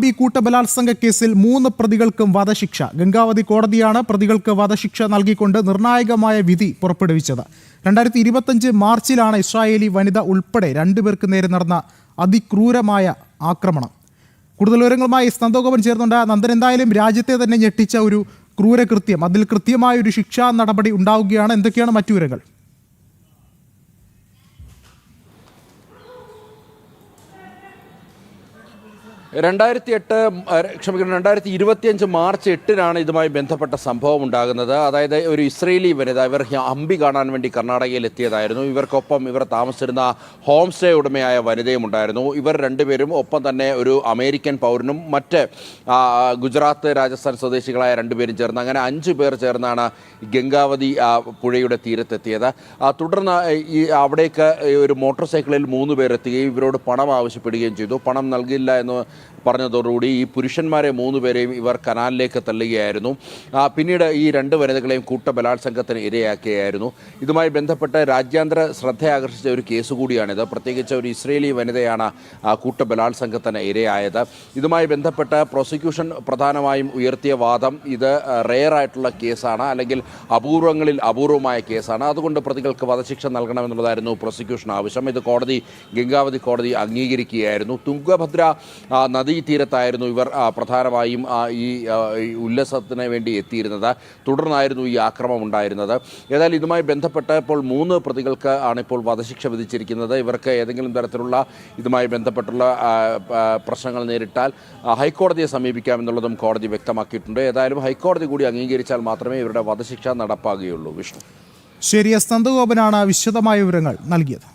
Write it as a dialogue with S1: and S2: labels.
S1: ഹംപി കൂട്ടബലാത്സംഗ കേസിൽ 3 പ്രതികൾക്കും വധശിക്ഷ. ഗംഗാവതി കോടതിയാണ് പ്രതികൾക്ക് വധശിക്ഷ നൽകിക്കൊണ്ട് നിർണായകമായ വിധി പുറപ്പെടുവിച്ചത്. 2025 മാർച്ചിലാണ് ഇസ്രായേലി വനിത ഉൾപ്പെടെ 2 പേർക്ക് നേരെ നടന്ന അതിക്രൂരമായ ആക്രമണം. കൂടുതൽ വിവരങ്ങളുമായി നന്ദഗോപൻ ചേർന്നുണ്ട്. നന്ദൻ, എന്തായാലും രാജ്യത്തെ തന്നെ ഞെട്ടിച്ച ഒരു ക്രൂരകൃത്യം, അതിൽ കൃത്യമായ ഒരു ശിക്ഷാ നടപടി ഉണ്ടാവുകയാണ്. എന്തൊക്കെയാണ് മറ്റു വിവരങ്ങൾ?
S2: 2025 മാർച്ച് 8-നാണ് ഇതുമായി ബന്ധപ്പെട്ട സംഭവം ഉണ്ടാകുന്നത്. അതായത് ഒരു ഇസ്രയേലി വനിത, ഇവർ ഹംപി കാണാൻ വേണ്ടി കർണാടകയിൽ എത്തിയതായിരുന്നു. ഇവർക്കൊപ്പം ഇവർ താമസിച്ചിരുന്ന ഹോം സ്റ്റേ ഉടമയായ വനിതയും ഉണ്ടായിരുന്നു. ഇവർ രണ്ടുപേരും ഒപ്പം തന്നെ ഒരു അമേരിക്കൻ പൗരനും മറ്റ് ഗുജറാത്ത്, രാജസ്ഥാൻ സ്വദേശികളായ 2 പേരും ചേർന്ന്, അങ്ങനെ 5 പേർ ചേർന്നാണ് ഗംഗാവതി പുഴയുടെ തീരത്തെത്തിയത്. തുടർന്ന് അവിടേക്ക് ഒരു മോട്ടോർ സൈക്കിളിൽ 3 പേർ എത്തുകയും ഇവരോട് പണം ആവശ്യപ്പെടുകയും ചെയ്തു. പണം നൽകില്ല എന്ന് പറഞ്ഞതോടുകൂടി ഈ പുരുഷന്മാരെ 3 പേരെയും ഇവർ കനാലിലേക്ക് തള്ളുകയായിരുന്നു. പിന്നീട് ഈ 2 വനിതകളെയും കൂട്ടബലാത്സംഗത്തിന് ഇരയാക്കുകയായിരുന്നു. ഇതുമായി ബന്ധപ്പെട്ട് രാജ്യാന്തര ശ്രദ്ധയാകർഷിച്ച ഒരു കേസ് കൂടിയാണിത്. പ്രത്യേകിച്ച് ഒരു ഇസ്രയേലി വനിതയാണ് കൂട്ടബലാത്സംഗത്തിന് ഇരയായത്. ഇതുമായി ബന്ധപ്പെട്ട് പ്രോസിക്യൂഷൻ പ്രധാനമായും ഉയർത്തിയ വാദം, ഇത് റെയർ ആയിട്ടുള്ള കേസാണ്, അല്ലെങ്കിൽ അപൂർവങ്ങളിൽ അപൂർവമായ കേസാണ്. അതുകൊണ്ട് പ്രതികൾക്ക് വധശിക്ഷ നൽകണമെന്നുള്ളതായിരുന്നു പ്രോസിക്യൂഷൻ ആവശ്യം. ഇത് ഗംഗാവതി കോടതി അംഗീകരിക്കുകയായിരുന്നു. തുംഗഭദ്ര നദീതീരത്തായിരുന്നു ഇവർ പ്രധാനമായും ഈ ഉല്ലസത്തിന് വേണ്ടി എത്തിയിരുന്നത്. തുടർന്നായിരുന്നു ഈ ആക്രമണം ഉണ്ടായിരുന്നത്. ഏതായാലും ഇതുമായി ബന്ധപ്പെട്ട് ഇപ്പോൾ 3 പ്രതികൾക്ക് ആണ് ഇപ്പോൾ വധശിക്ഷ വിധിച്ചിരിക്കുന്നത്. ഇവർക്ക് ഏതെങ്കിലും തരത്തിലുള്ള ഇതുമായി ബന്ധപ്പെട്ടുള്ള പ്രശ്നങ്ങൾ നേരിട്ടാൽ ഹൈക്കോടതിയെ സമീപിക്കാമെന്നുള്ളതും കോടതി വ്യക്തമാക്കിയിട്ടുണ്ട്. ഏതായാലും ഹൈക്കോടതി കൂടി അംഗീകരിച്ചാൽ മാത്രമേ ഇവരുടെ വധശിക്ഷ നടപ്പാകുകയുള്ളൂ. വിഷ്ണു.
S1: ശരി, നന്ദഗോപനാണ് വിശദമായ വിവരങ്ങൾ നൽകിയത്.